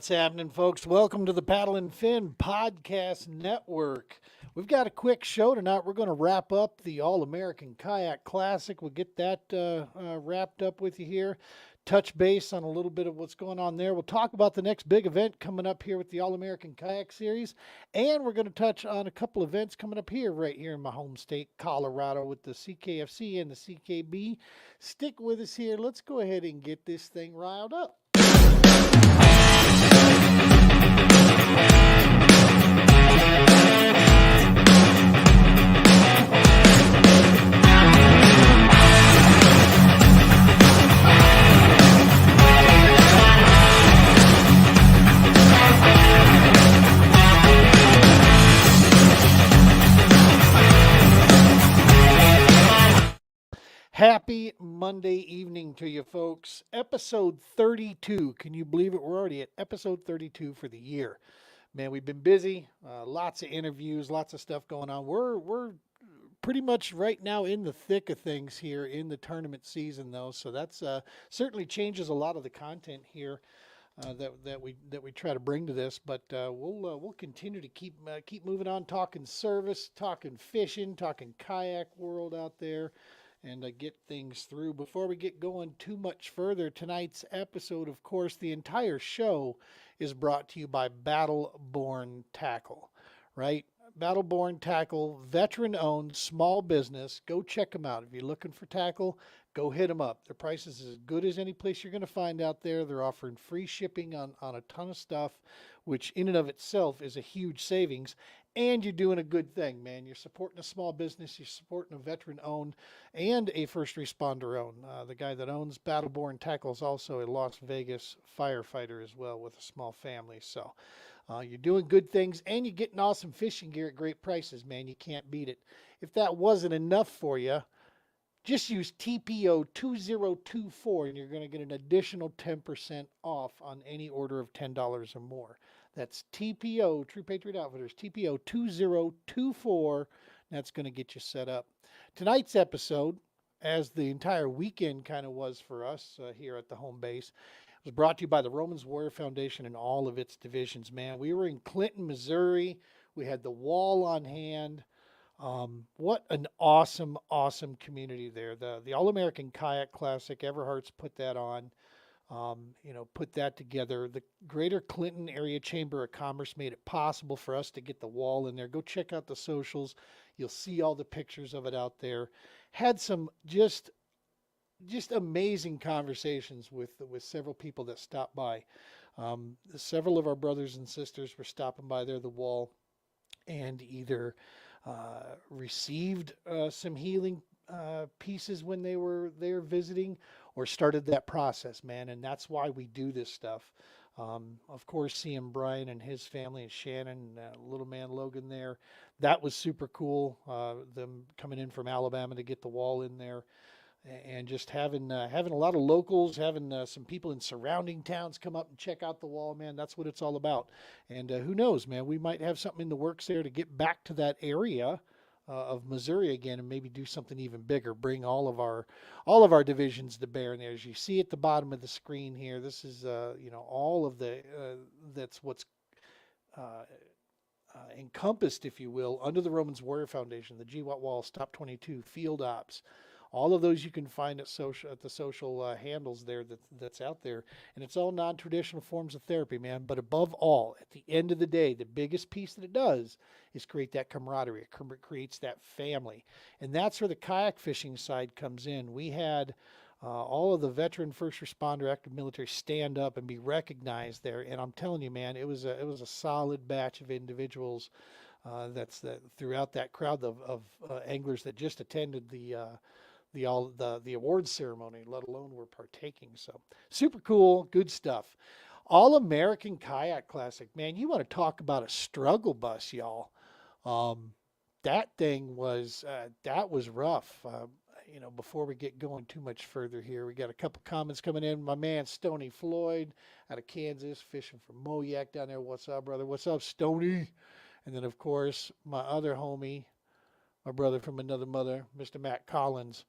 What's happening, folks? Welcome to the Paddle and Fin Podcast Network. We've got a quick show tonight. We're going to wrap up the All American Kayak Classic. We'll get that wrapped up with you here. Touch base on a little bit of what's going on there. We'll talk about the next big event coming up here with the All American Kayak Series. And we're going to touch on a couple events coming up here, right here in my home state, Colorado, with the CKFC and the CKB. Stick with us here. Let's go ahead and get this thing riled up. Happy Monday evening to you folks. Episode 32. Can you believe it? We're already at episode 32 for the year. Man, we've been busy. Lots of interviews, lots of stuff going on. We're pretty much right now in the thick of things here in the tournament season, though. So that's certainly changes a lot of the content here that we try to bring to this. But we'll continue to keep moving on, talking service, talking fishing, talking kayak world out there, and get things through. Before we get going too much further, tonight's episode, of course, the entire show is brought to you by Battleborn Tackle, right? Battleborn Tackle, veteran-owned, small business. Go check them out. If you're looking for tackle, go hit them up. Their price is as good as any place you're going to find out there. They're offering free shipping on a ton of stuff, which in and of itself is a huge savings. And you're doing a good thing, man. You're supporting a small business. You're supporting a veteran-owned and a first responder-owned. The guy that owns Battleborn Tackle is also a Las Vegas firefighter as well with a small family. So you're doing good things, and you're getting awesome fishing gear at great prices, man. You can't beat it. If that wasn't enough for you, just use TPO 2024, and you're going to get an additional 10% off on any order of $10 or more. That's TPO, True Patriot Outfitters, TPO 2024. That's going to get you set up. Tonight's episode, as the entire weekend kind of was for us here at the home base, was brought to you by the Romans Warrior Foundation and all of its divisions, man. We were in Clinton, Missouri. We had the wall on hand. What an awesome, awesome community there. The All American Kayak Classic, Everhart's put that on. Put that together. The Greater Clinton Area Chamber of Commerce made it possible for us to get the wall in there. Go check out the socials. You'll see all the pictures of it out there. Had some just amazing conversations with several people that stopped by. Several of our brothers and sisters were stopping by there, the wall, and either received some healing pieces when they were there visiting, or started that process, man. And that's why we do this stuff. Of course, seeing Brian and his family and Shannon, little man Logan there, that was super cool. Them coming in from Alabama to get the wall in there, and just having a lot of locals, having some people in surrounding towns come up and check out the wall, man. That's what it's all about. And who knows, man, we might have something in the works there to get back to that area of Missouri again, and maybe do something even bigger. Bring all of our divisions to bear. And as you see at the bottom of the screen here, this is all of the that's what's encompassed, if you will, under the Romans Warrior Foundation, the GWAT Walls, Top 22, Field Ops. All of those you can find at the social handles there that's out there. And it's all non-traditional forms of therapy, man. But above all, at the end of the day, the biggest piece that it does is create that camaraderie. It creates that family. And that's where the kayak fishing side comes in. We had all of the veteran, first responder, active military stand up and be recognized there. And I'm telling you, man, it was a solid batch of individuals throughout that crowd of anglers that just attended the awards ceremony, let alone were partaking. So super cool, good stuff. All American Kayak Classic, man. You want to talk about a struggle bus, y'all? That thing was rough. Before we get going too much further here, we got a couple comments coming in. My man Stony Floyd out of Kansas, fishing from Moyak down there. What's up, brother? What's up, Stony? And then of course my other homie, my brother from another mother, Mr. Matt Collins,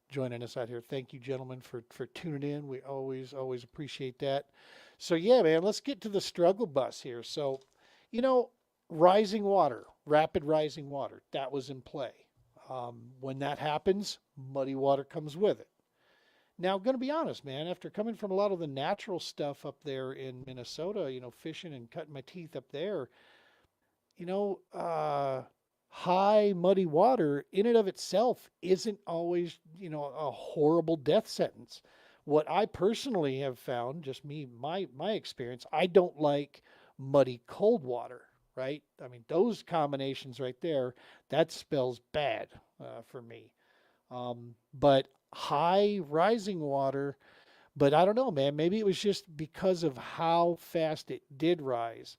joining us out here. Thank you, gentlemen, for tuning in. We always appreciate that. So yeah, man, let's get to the struggle bus here. So, you know, rising water, rapid rising water, that was in play. When that happens, muddy water comes with it. Now, I'm going to be honest, man, after coming from a lot of the natural stuff up there in Minnesota, fishing and cutting my teeth up there, you know, uh, high muddy water in and of itself isn't always, a horrible death sentence. What I personally have found, just me, my experience, I don't like muddy cold water, right? I mean, those combinations right there, that spells bad for me. But high rising water, but I don't know, man. Maybe it was just because of how fast it did rise,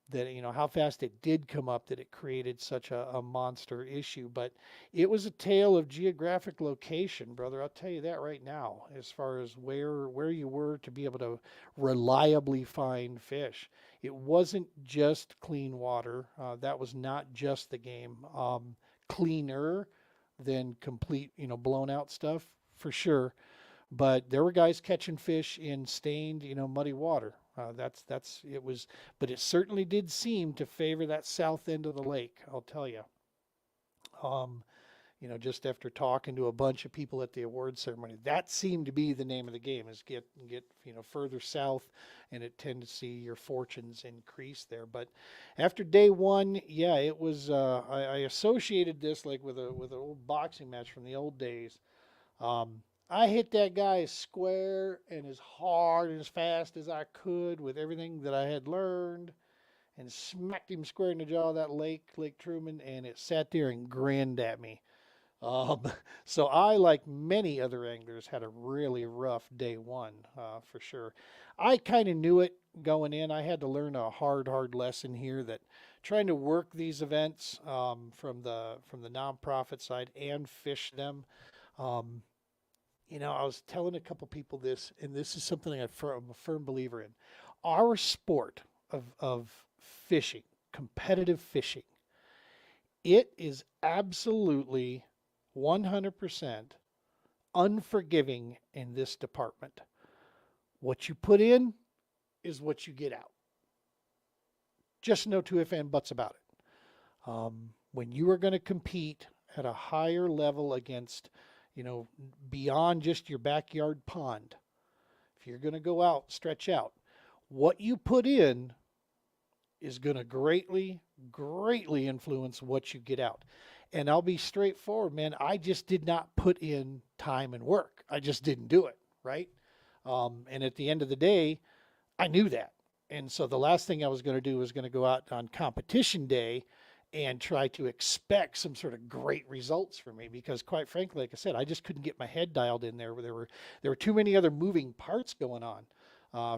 that how fast it did come up, that it created such a monster issue. But it was a tale of geographic location, brother. I'll tell you that right now, as far as where you were to be able to reliably find fish. It wasn't just clean water. That was not just the game. Cleaner than complete, blown out stuff for sure. But there were guys catching fish in stained, muddy water. That's it was, but it certainly did seem to favor that south end of the lake. I'll tell you. Um, just after talking to a bunch of people at the award ceremony, that seemed to be the name of the game: is get further south, and it tend to see your fortunes increase there. But after day one, yeah, it was. I associated this like with an old boxing match from the old days. I hit that guy as square and as hard and as fast as I could with everything that I had learned, and smacked him square in the jaw of that Lake Truman, and it sat there and grinned at me. Um, so I, like many other anglers, had a really rough day one, for sure. I kind of knew it going in. I had to learn a hard lesson here, that trying to work these events, from the nonprofit side and fish them. Um, I was telling a couple people this, and this is something I'm a firm believer in. Our sport of fishing, competitive fishing, it is absolutely 100% unforgiving in this department. What you put in is what you get out. Just no two ifs and buts about it. When you are going to compete at a higher level against, beyond just your backyard pond, if you're going to go out, stretch out, what you put in is going to greatly influence what you get out. And I'll be straightforward, man. I just did not put in time and work. I just didn't do it, right? And at the end of the day, I knew that. And so the last thing I was going to do was going to go out on competition day and try to expect some sort of great results for me, because quite frankly, like I said, I just couldn't get my head dialed in there. There were too many other moving parts going on,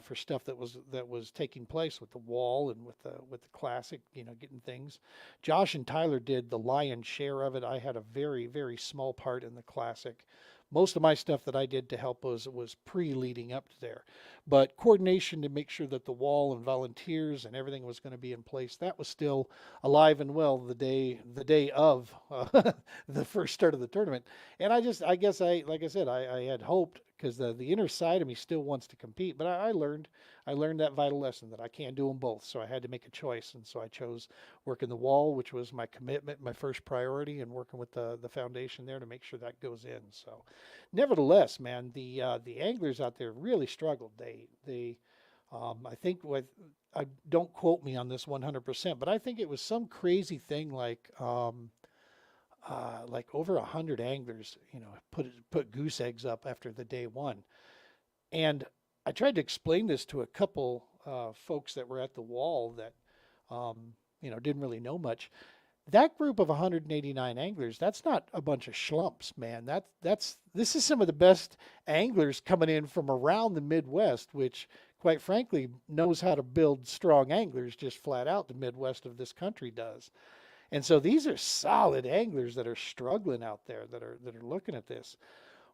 for stuff that was taking place with the wall and with the classic, getting things. Josh and Tyler did the lion's share of it. I had a very small part in the classic. Most of my stuff that I did to help was pre-leading up to there, but coordination to make sure that the wall and volunteers and everything was going to be in place, that was still alive and well the day of the first start of the tournament. And I guess like I said, I had hoped, because the inner side of me still wants to compete, but I learned that vital lesson, that I can't do them both. So I had to make a choice, and so I chose working the wall, which was my commitment, my first priority, and working with the foundation there to make sure that goes in. So, nevertheless, man, the anglers out there really struggled. I think I don't quote me on this 100%, but I think it was some crazy thing like over 100 anglers, put goose eggs up after the day one. And I tried to explain this to a couple folks that were at the wall that, didn't really know much. That group of 189 anglers, that's not a bunch of schlumps, man. This is some of the best anglers coming in from around the Midwest, which, quite frankly, knows how to build strong anglers, just flat out. The Midwest of this country does. And so these are solid anglers that are struggling out there, that are looking at this.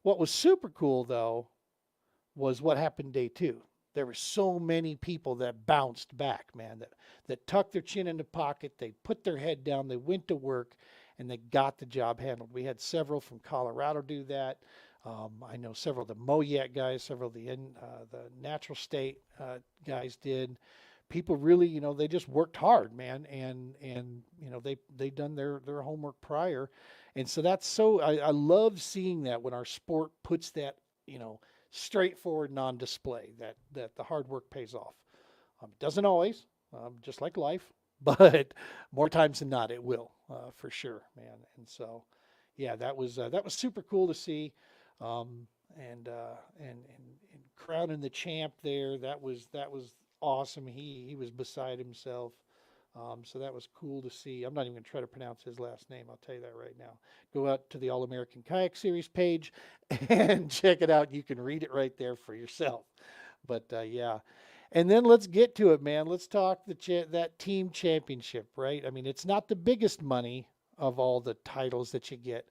What was super cool, though, was what happened day two. There were so many people that bounced back, man, that tucked their chin in the pocket, they put their head down, they went to work, and they got the job handled. We had several from Colorado do that. I know several of the Moyak guys, several of the Natural State guys did. People really, they just worked hard, man, and they done their homework prior, and so that's so I love seeing that when our sport puts that, straightforward and on display that the hard work pays off. Doesn't always, just like life, but more times than not, it will for sure, man. And so, yeah, that was super cool to see, and crowning the champ there. That was awesome. He was beside himself. So that was cool to see. I'm not even going to try to pronounce his last name. I'll tell you that right now. Go out to the All American Kayak Series page and check it out. You can read it right there for yourself. But yeah, and then let's get to it, man. Let's talk that team championship, right? I mean, it's not the biggest money of all the titles that you get,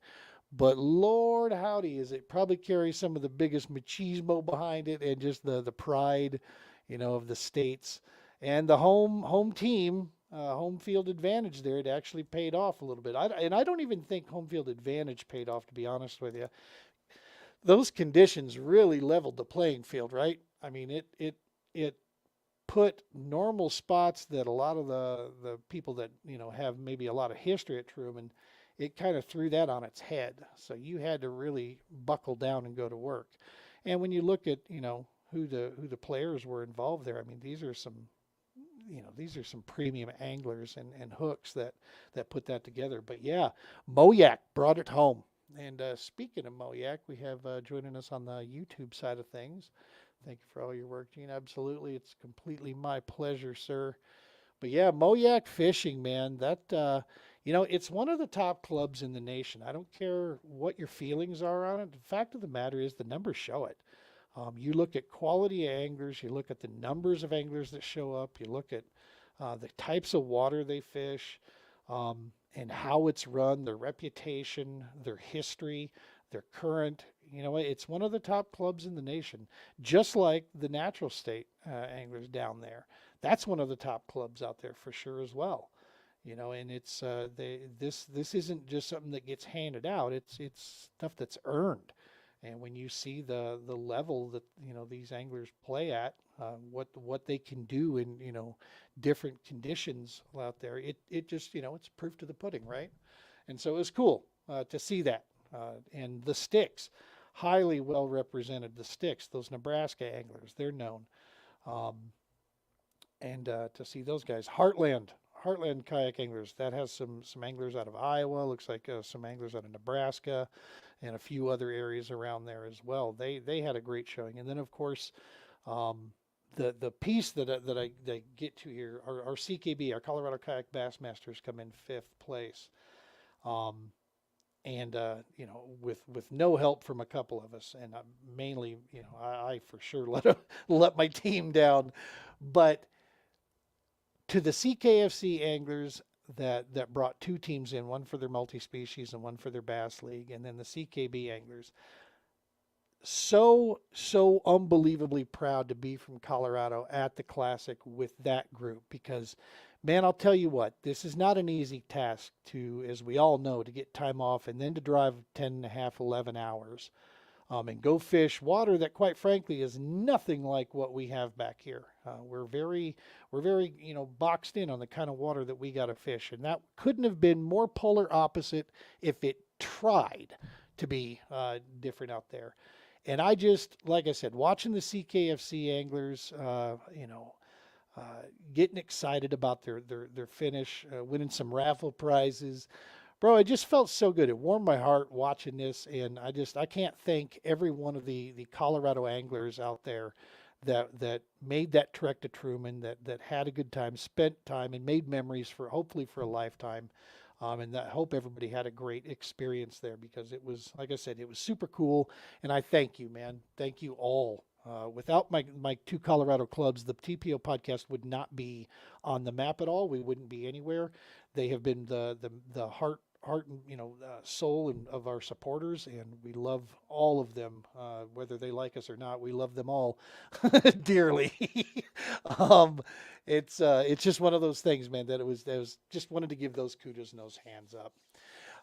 but Lord howdy, is it probably carries some of the biggest machismo behind it and just the pride, of the states and the home team. Home field advantage there, it actually paid off a little bit. And I don't even think home field advantage paid off, to be honest with you. Those conditions really leveled the playing field, right? I mean, it put normal spots that a lot of the people that have maybe a lot of history at Truman, it kind of threw that on its head. So you had to really buckle down and go to work. And when you look at who the players were involved there, I mean these are some premium anglers and hooks that put that together. But yeah, Moyak brought it home. And speaking of Moyak, we have joining us on the YouTube side of things. Thank you for all your work, Gene. Absolutely. It's completely my pleasure, sir. But yeah, Moyak Fishing, man, it's one of the top clubs in the nation. I don't care what your feelings are on it. The fact of the matter is the numbers show it. You look at quality anglers, you look at the numbers of anglers that show up, you look at the types of water they fish, and how it's run, their reputation, their history, their current. It's one of the top clubs in the nation, just like the Natural State anglers down there. That's one of the top clubs out there for sure as well. And it's this isn't just something that gets handed out. It's stuff that's earned. And when you see the level that these anglers play at, what they can do in different conditions out there, it just it's proof to the pudding, right? And so it was cool to see that. And the sticks, highly well represented. The sticks, those Nebraska anglers, they're known. Um, and to see those guys, Heartland kayak anglers, that has some anglers out of Iowa. Looks like some anglers out of Nebraska and a few other areas around there as well. They had a great showing. And then of course, the piece that I get to here, our CKB, our Colorado Kayak Bassmasters, come in fifth place. Um, and with no help from a couple of us, and mainly, I for sure let my team down, but to the CKFC anglers that brought two teams in, one for their multi-species and one for their bass league, and then the CKB anglers. So unbelievably proud to be from Colorado at the Classic with that group, because man, I'll tell you what, this is not an easy task to, as we all know, to get time off and then to drive 10 and a half, 11 hours and go fish water that, quite frankly, is nothing like what we have back here. We're very, boxed in on the kind of water that we got to fish, and that couldn't have been more polar opposite if it tried to be different out there. And I just, like I said, watching the CKFC anglers, getting excited about their finish, winning some raffle prizes. Bro, it just felt so good. It warmed my heart watching this, and I can't thank every one of the Colorado anglers out there that made that trek to Truman, that had a good time, spent time, and made memories for hopefully for a lifetime. And I hope everybody had a great experience there, because it was, like I said, it was super cool. And I thank you, man. Thank you all. Without my two Colorado clubs, the TPO podcast would not be on the map at all. We wouldn't be anywhere. They have been the heart and soul of our supporters, and we love all of them, whether they like us or not. We love them all dearly. um, it's just one of those things, man. That it was just wanted to give those kudos and those hands up.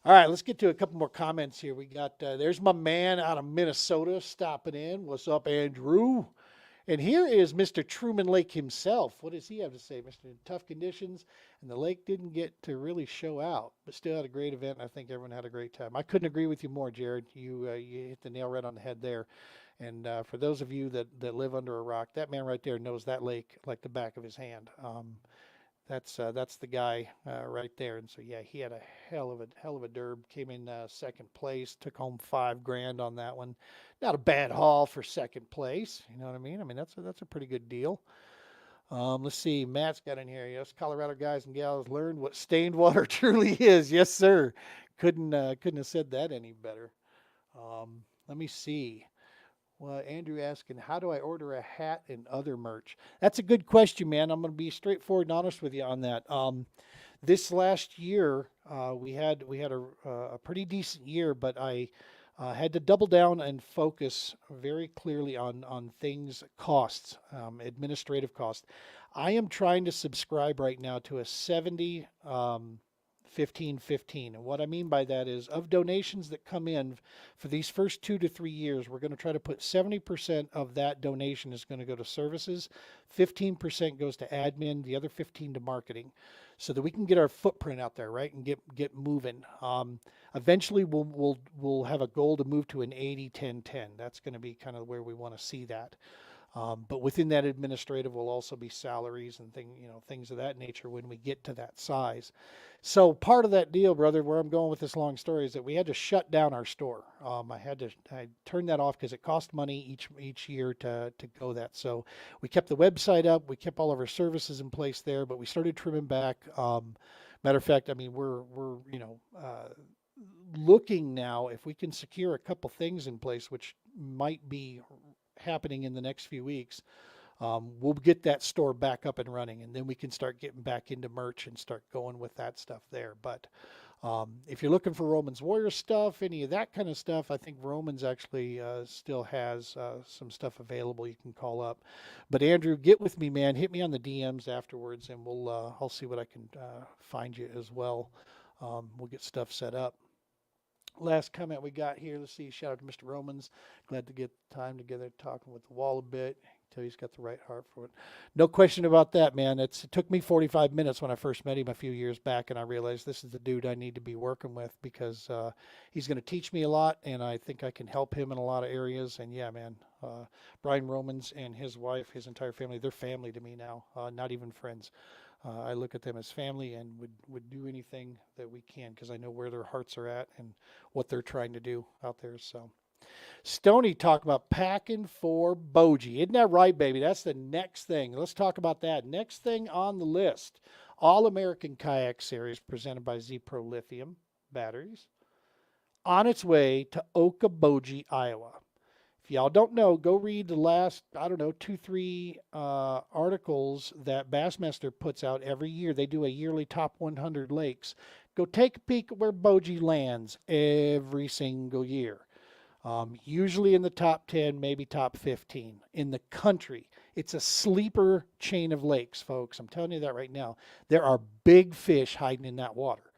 All right, let's get to a couple more comments here. We got there's my man out of Minnesota stopping in. What's up, Andrew? And here is Mr. Truman Lake himself. What does he have to say, Mr. Tough conditions, and the lake didn't get to really show out, but still had a great event. And I think everyone had a great time. I couldn't agree with you more, Jared. You hit the nail right on the head there. And for those of you that live under a rock, that man right there knows that lake like the back of his hand. That's the guy right there. And so yeah, he had a hell of a derb. Came in second place. Took home $5,000 on that one. Not a bad haul for second place. You know what I mean? I mean that's a pretty good deal. Let's see. Matt's got in here. Yes, Colorado guys and gals learned what stained water truly is. Yes, sir. Couldn't have said that any better. Let me see. Well, Andrew asking, how do I order a hat and other merch? That's a good question, man. I'm going to be straightforward and honest with you on that. This last year, we had a pretty decent year, but I had to double down and focus very clearly on things, costs, administrative costs. I am trying to subscribe right now to a 70 15-15. And what I mean by that is of donations that come in for these first 2 to 3 years, we're going to try to put 70% of that donation is going to go to services, 15% goes to admin, the other 15 to marketing, so that we can get our footprint out there, right, and get moving. Eventually we'll have a goal to move to an 80-10-10. That's going to be kind of where we want to see that. But within that administrative will also be salaries and things of that nature when we get to that size. So part of that deal, brother, where I'm going with this long story is that we had to shut down our store. I turned that off because it cost money each year to go that. So we kept the website up, we kept all of our services in place there, but we started trimming back. Matter of fact, I mean we're looking now if we can secure a couple things in place, which might be happening in the next few weeks. We'll get that store back up and running, and then we can start getting back into merch and start going with that stuff there. But if you're looking for Roman's Warrior stuff, any of that kind of stuff, I think Roman's actually still has some stuff available you can call up. But Andrew, get with me, man. Hit me on the DMs afterwards, and I'll see what I can find you as well. We'll get stuff set up. Last comment we got here. Let's see. Shout out to Mr. Romans. Glad to get time together talking with the wall a bit. Tell he's got the right heart for it. No question about that, man. It took me 45 minutes when I first met him a few years back, and I realized this is the dude I need to be working with because he's going to teach me a lot, and I think I can help him in a lot of areas. And yeah, man, Brian Romans and his wife, his entire family, they're family to me now, not even friends. I look at them as family and would do anything that we can because I know where their hearts are at and what they're trying to do out there. So, Stoney talked about packing for Boji. Isn't that right, baby? That's the next thing. Let's talk about that. Next thing on the list, All American Kayak Series presented by Z Pro Lithium batteries on its way to Okoboji, Iowa. If y'all don't know, go read the last, 2-3 articles that Bassmaster puts out every year. They do a yearly top 100 lakes. Go take a peek at where Boji lands every single year. Usually in the top 10, maybe top 15 in the country. It's a sleeper chain of lakes, folks. I'm telling you that right now. There are big fish hiding in that water.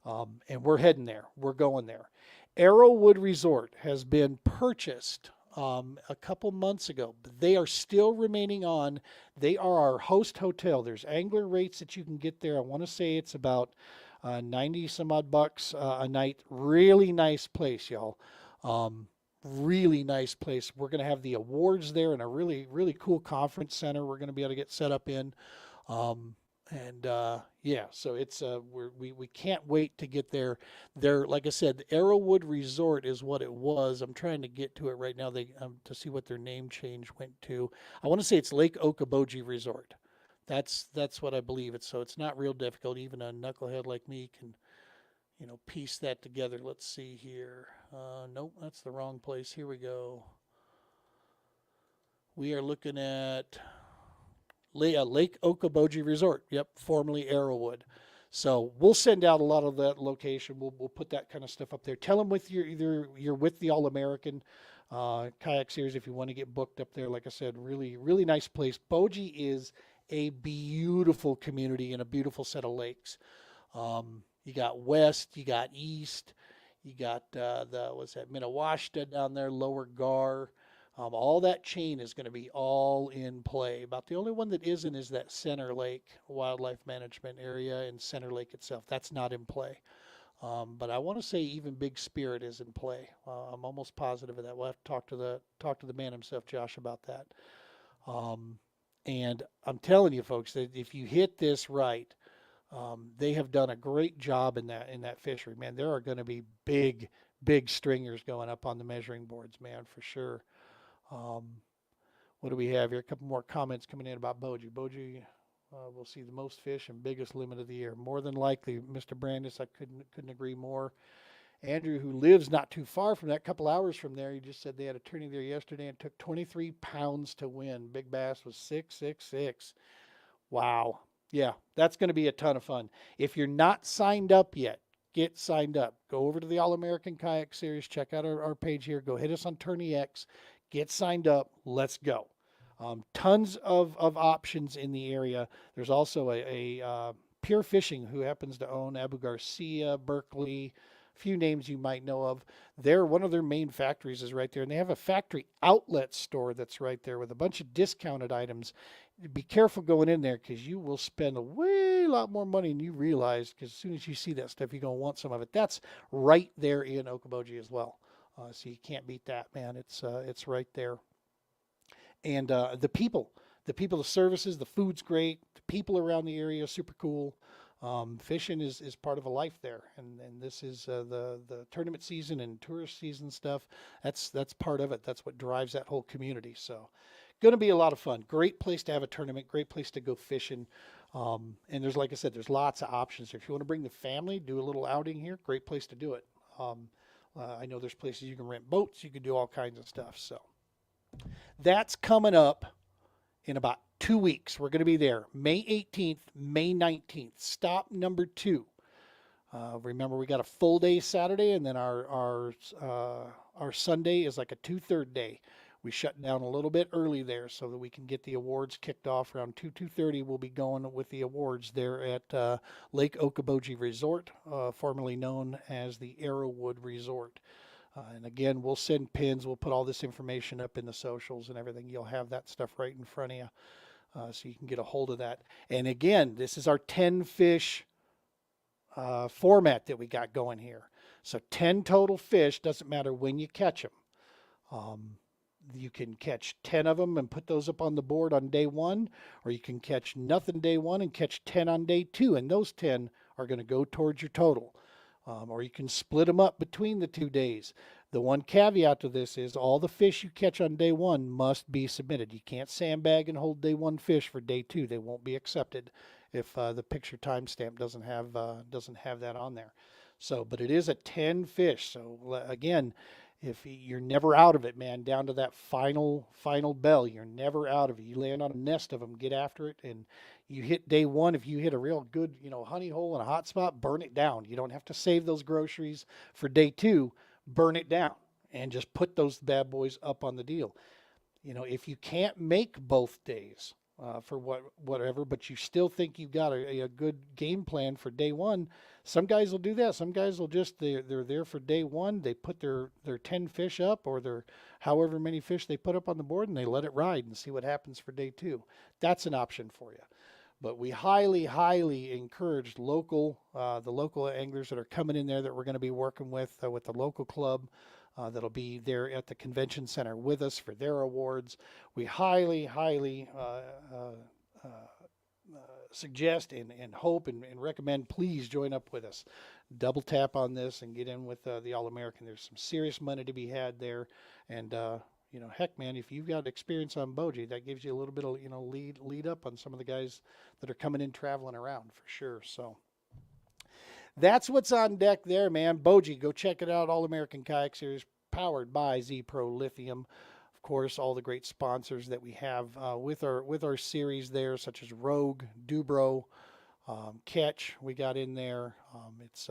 And we're heading there. We're going there. Arrowwood Resort has been purchased a couple months ago, but they are still remaining on. They are our host hotel. There's angler rates that you can get there. I want to say it's about 90 some odd bucks a night. Really nice place, y'all. Really nice place. We're going to have the awards there in a really, really cool conference center we're going to be able to get set up in. Yeah, so it's we can't wait to get there. There, like I said, the Arrowwood Resort is what it was. I'm trying to get to it right now. They to see what their name change went to. I want to say it's Lake Okoboji Resort. That's what I believe it's. So it's not real difficult. Even a knucklehead like me can, piece that together. Let's see here. Nope, that's the wrong place. Here we go. We are looking at Lake Okoboji Resort. Yep, formerly Arrowwood. So we'll send out a lot of that location. We'll put that kind of stuff up there. Tell them either you're with the All American Kayak Series if you want to get booked up there. Like I said, really, really nice place. Boji is a beautiful community and a beautiful set of lakes. You got west, you got east, you got what's that, Minnewaska down there, Lower Gar. All that chain is going to be all in play. About the only one that isn't is that Center Lake Wildlife Management Area and Center Lake itself. That's not in play. But I want to say even Big Spirit is in play. I'm almost positive of that. We'll have to talk to the man himself, Josh, about that. Um, and I'm telling you, folks, that if you hit this right, they have done a great job in that fishery. Man, there are going to be big stringers going up on the measuring boards, man, for sure. Um, what do we have here? A couple more comments coming in about Boji. Boji will see the most fish and biggest limit of the year. More than likely, Mr. Brandis, I couldn't agree more. Andrew, who lives not too far from that, couple hours from there, he just said they had a tourney there yesterday and took 23 pounds to win. Big bass was 666. Wow. Yeah, that's going to be a ton of fun. If you're not signed up yet, get signed up. Go over to the All American Kayak Series. Check out our page here. Go hit us on Tourney X. Get signed up. Let's go. Tons of options in the area. There's also a Pure Fishing who happens to own Abu Garcia, Berkeley, a few names you might know of. One of their main factories is right there, and they have a factory outlet store that's right there with a bunch of discounted items. Be careful going in there because you will spend a way lot more money than you realize, because as soon as you see that stuff, you're going to want some of it. That's right there in Okoboji as well. So you can't beat that, man. It's right there. And the services, the food's great. The people around the area are super cool. Fishing is part of a life there, and this is the tournament season and tourist season stuff. That's part of it. That's what drives that whole community. So, going to be a lot of fun. Great place to have a tournament. Great place to go fishing. And there's, like I said, there's lots of options. If you want to bring the family, do a little outing here, great place to do it. I know there's places you can rent boats. You can do all kinds of stuff. So that's coming up in about 2 weeks. We're going to be there May 18th, May 19th. Stop number 2. Remember, we got a full day Saturday, and then our Sunday is like a 2/3 day. We shut down a little bit early there so that we can get the awards kicked off around 2:30. We'll be going with the awards there at Lake Okoboji Resort, formerly known as the Arrowwood Resort. And again, we'll send pins. We'll put all this information up in the socials and everything. You'll have that stuff right in front of you, so you can get a hold of that. And again, this is our 10 fish format that we got going here. So 10 total fish, doesn't matter when you catch them. You can catch 10 of them and put those up on the board on day 1, or you can catch nothing day 1 and catch 10 on day 2, and those 10 are going to go towards your total. Or you can split them up between the 2 days. The one caveat to this is all the fish you catch on day 1 must be submitted. You can't sandbag and hold day 1 fish for day 2. They won't be accepted if the picture timestamp doesn't have that on there. So, but it is a 10 fish. So again, if you're never out of it, man, down to that final bell, you're never out of it. You land on a nest of them, get after it, and you hit day 1. If you hit a real good, honey hole and a hot spot, burn it down. You don't have to save those groceries for day 2. Burn it down and just put those bad boys up on the deal. If you can't make both days for whatever, but you still think you've got a good game plan for day 1, some guys will do that. Some guys will just, they're there for day 1. They put their 10 fish up, or their however many fish they put up on the board, and they let it ride and see what happens for day 2. That's an option for you. But we highly encourage the local anglers that are coming in there that we're going to be working with the local club that'll be there at the convention center with us for their awards. We highly suggest and hope and recommend, please join up with us. Double tap on this and get in with the All American. There's some serious money to be had there, and heck, man, if you've got experience on Boji, that gives you a little bit of lead up on some of the guys that are coming in traveling around for sure. So that's what's on deck there, man. Boji, go check it out. All American Kayak Series, powered by Z Pro Lithium. Of course, all the great sponsors that we have with our series there, such as Rogue, Dubro, Catch. We got in there. It's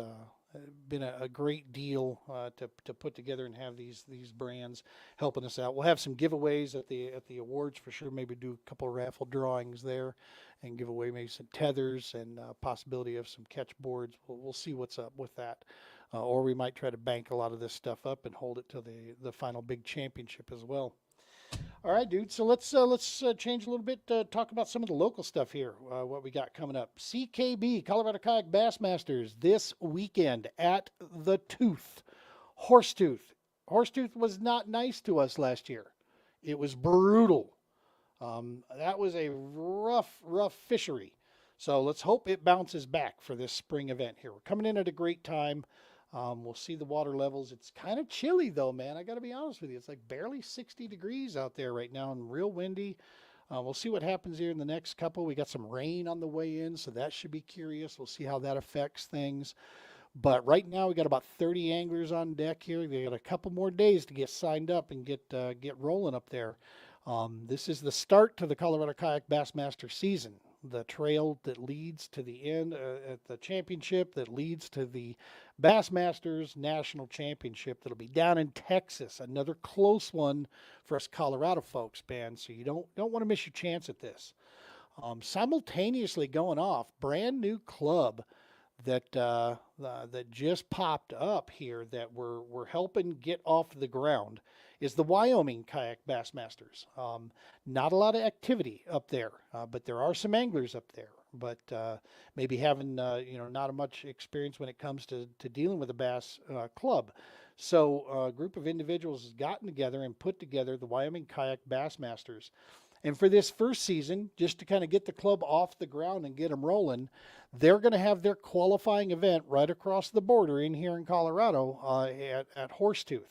been a great deal to put together and have these brands helping us out. We'll have some giveaways at the awards for sure. Maybe do a couple of raffle drawings there, and give away maybe some tethers and possibility of some catch boards. We'll see what's up with that. Or we might try to bank a lot of this stuff up and hold it till the final big championship as well. All right, dude. So let's change a little bit. Talk about some of the local stuff here. What we got coming up? CKB Colorado Kayak Bassmasters this weekend at the Tooth, Horsetooth. Horsetooth was not nice to us last year. It was brutal. That was a rough fishery. So let's hope it bounces back for this spring event here. We're coming in at a great time. We'll see the water levels. It's kind of chilly though, man. I got to be honest with you. It's like barely 60 degrees out there right now and real windy. We'll see what happens here in the next couple. We got some rain on the way in, so that should be curious. We'll see how that affects things. But right now we got about 30 anglers on deck here. They got a couple more days to get signed up and get rolling up there. This is the start to the Colorado Kayak Bassmaster season. The trail that leads to the end at the championship, that leads to the Bassmasters National Championship that'll be down in Texas. Another close one for us Colorado folks, man. So you don't want to miss your chance at this. Simultaneously going off, brand new club that just popped up here that we're helping get off the ground is the Wyoming Kayak Bassmasters. Not a lot of activity up there, but there are some anglers up there. But maybe having not much experience when it comes to dealing with a bass club. So a group of individuals has gotten together and put together the Wyoming Kayak Bassmasters. And for this first season, just to kind of get the club off the ground and get them rolling, they're going to have their qualifying event right across the border in here in Colorado at Horsetooth.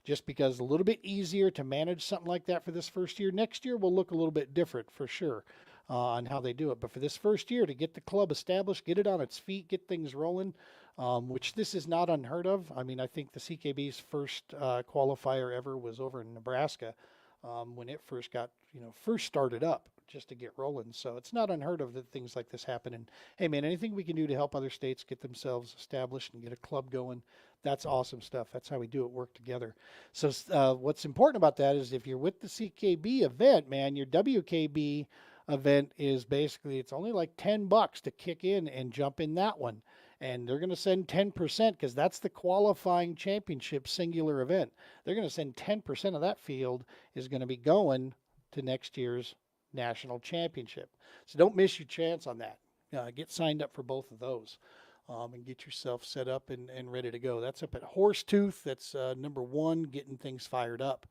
Just because a little bit easier to manage something like that for this first year. Next year will look a little bit different for sure on how they do it. But for this first year, to get the club established, get it on its feet, get things rolling, which this is not unheard of. I mean, I think the CKB's first qualifier ever was over in Nebraska when it first got, first started up just to get rolling. So it's not unheard of that things like this happen. And hey, man, anything we can do to help other states get themselves established and get a club going, that's awesome stuff. That's how we do it, work together. So what's important about that is if you're with the CKB event, man, your WKB event is basically, it's only like $10 to kick in and jump in that one. And they're going to send 10% because that's the qualifying championship singular event. They're going to send 10% of that field is going to be going to next year's national championship. So don't miss your chance on that. Get signed up for both of those and get yourself set up and ready to go. That's up at Horsetooth. That's number one, getting things fired up.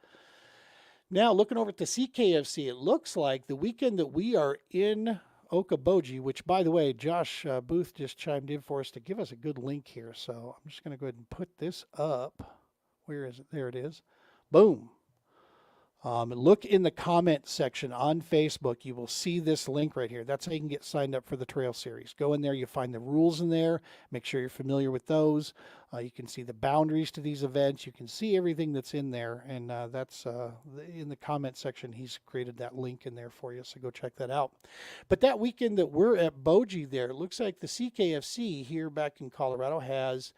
Now, looking over at the CKFC, it looks like the weekend that we are in Okoboji, which, by the way, Josh Booth just chimed in for us to give us a good link here. So I'm just going to go ahead and put this up. Where is it? There it is. Boom. Look in the comment section on Facebook. You will see this link right here. That's how you can get signed up for the trail series. Go in there. You'll find the rules in there. Make sure you're familiar with those. You can see the boundaries to these events. You can see everything that's in there. And that's in the comment section. He's created that link in there for you. So go check that out. But that weekend that we're at Boji there, it looks like the CKFC here back in Colorado has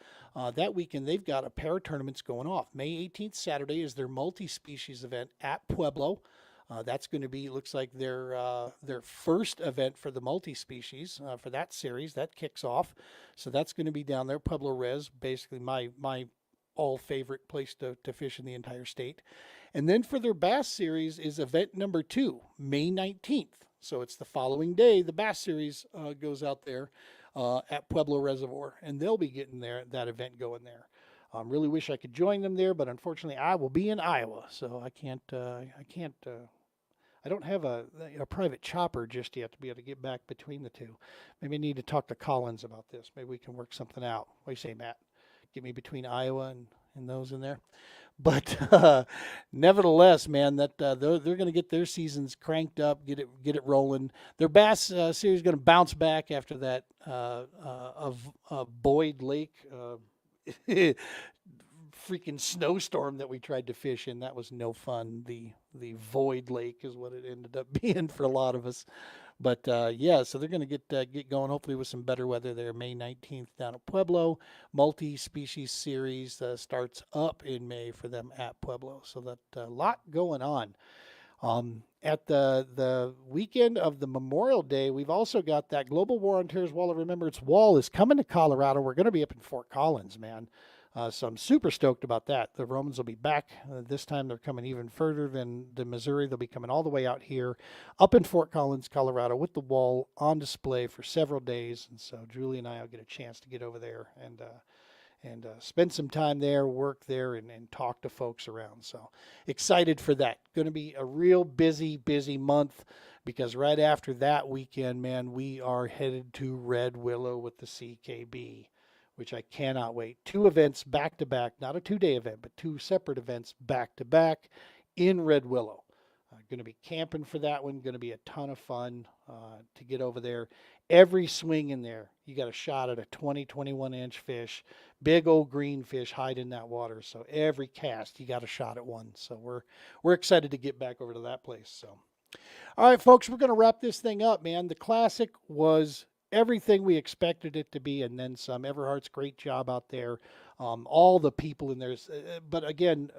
that weekend, they've got a pair of tournaments going off. May 18th, Saturday, is their multi-species event at Pueblo. That's going to be, looks like their first event for the multi-species for that series. That kicks off. So that's going to be down there, Pueblo Res, basically my all favorite place to fish in the entire state. And then for their bass series is event number 2, May 19th. So it's the following day. The bass series goes out there at Pueblo Reservoir, and they'll be getting that event going there. Really wish I could join them there, but unfortunately I will be in Iowa, so I don't have a private chopper just yet to be able to get back between the two. Maybe I need to talk to Collins about this. Maybe we can work something out. What do you say, Matt? Get me between Iowa and those in there. But nevertheless, man, that they're going to get their seasons cranked up, get it rolling. Their bass series is going to bounce back after that Boyd Lake freaking snowstorm that we tried to fish in. That was no fun. The Void Lake is what it ended up being for a lot of us. But yeah, so they're going to get going hopefully with some better weather there. May 19th down at Pueblo. Multi-species series starts up in May for them at Pueblo. So that a lot going on. At the weekend of the Memorial Day, we've also got that Global War on Terror's Wall of Remembrance Wall is coming to Colorado. We're going to be up in Fort Collins, man. So I'm super stoked about that. The Romans will be back. This time they're coming even further than the Missouri. They'll be coming all the way out here, up in Fort Collins, Colorado, with the wall on display for several days. And so Julie and I will get a chance to get over there and spend some time there, work there, and talk to folks around. So excited for that. Going to be a real busy, busy month because right after that weekend, man, we are headed to Red Willow with the CKB, which I cannot wait. Two events back to back, not a 2-day event, but two separate events back to back in Red Willow. Going to be camping for that one. Going to be a ton of fun to get over there. Every swing in there, you got a shot at a 21-inch fish. Big old green fish hide in that water. So every cast, you got a shot at one. So we're excited to get back over to that place. So, all right, folks, we're going to wrap this thing up, man. The Classic was everything we expected it to be, and then some. Everhart's great job out there. All the people in there, but again,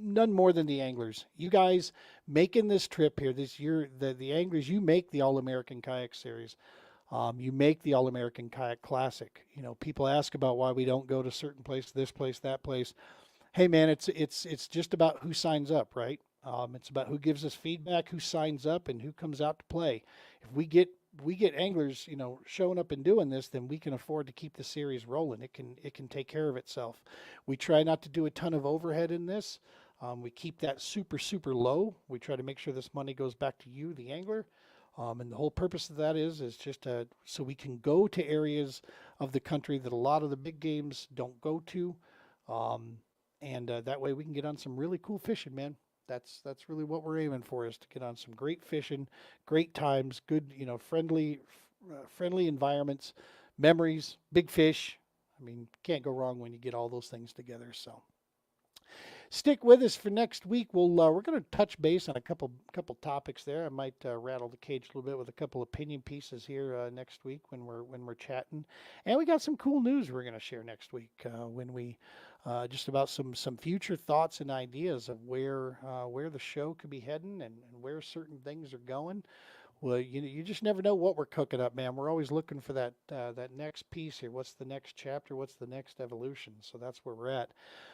none more than the anglers. You guys making this trip here this year, the anglers, you make the All American Kayak Series. You make the All American Kayak Classic. You know, people ask about why we don't go to certain places, this place, that place. Hey, man, it's just about who signs up, right? It's about who gives us feedback, who signs up, and who comes out to play. If we get anglers, you know, showing up and doing this, then we can afford to keep the series rolling. It can take care of itself. We try not to do a ton of overhead in this. We keep that super, super low. We try to make sure this money goes back to you, the angler. And the whole purpose of that is just so we can go to areas of the country that a lot of the big games don't go to. And that way we can get on some really cool fishing, man. That's really what we're aiming for, is to get on some great fishing, great times, good, you know, friendly environments, memories, big fish. I mean, can't go wrong when you get all those things together. So stick with us for next week. We're going to touch base on a couple topics there. I might rattle the cage a little bit with a couple opinion pieces here next week when we're chatting, and we got some cool news we're going to share next week when we just about some future thoughts and ideas of where the show could be heading and where certain things are going. Well, you just never know what we're cooking up, man. We're always looking for that next piece here. What's the next chapter? What's the next evolution? So that's where we're at.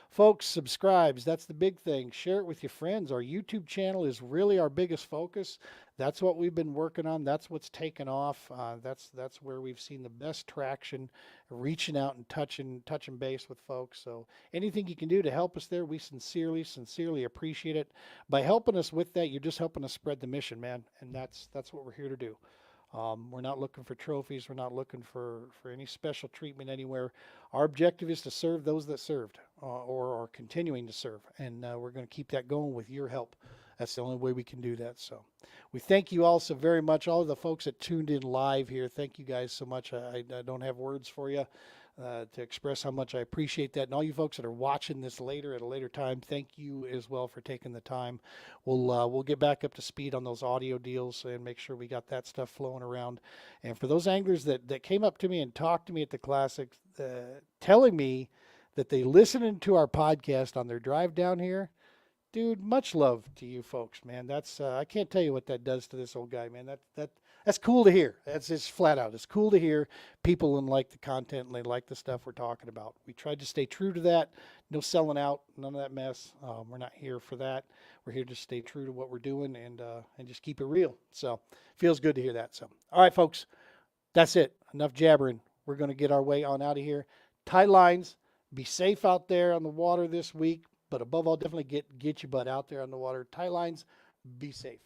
Folks, subscribes. That's the big thing. Share it with your friends. Our YouTube channel is really our biggest focus. That's what we've been working on. That's what's taken off. That's where we've seen the best traction, reaching out and touching base with folks. So anything you can do to help us there, we sincerely appreciate it. By helping us with that, you're just helping us spread the mission, man. And that's what we're here to do. We're not looking for trophies. We're not looking for any special treatment anywhere. Our objective is to serve those that served or are continuing to serve. And we're going to keep that going with your help. That's the only way we can do that. So we thank you all so very much. All of the folks that tuned in live here, thank you guys so much. I don't have words for you to express how much I appreciate that. And all you folks that are watching this later at a later time, thank you as well for taking the time. We'll get back up to speed on those audio deals and make sure we got that stuff flowing around. And for those anglers that came up to me and talked to me at the Classic, telling me that they listened to our podcast on their drive down here, dude, much love to you folks, man. That's I can't tell you what that does to this old guy, man. That's cool to hear. That's just flat out. It's cool to hear people and like the content and they like the stuff we're talking about. We tried to stay true to that. No selling out, none of that mess. We're not here for that. We're here to stay true to what we're doing and just keep it real. So feels good to hear that. So all right, folks, that's it. Enough jabbering. We're going to get our way on out of here. Tie lines. Be safe out there on the water this week. But above all, definitely get your butt out there on the water. Tie lines, be safe.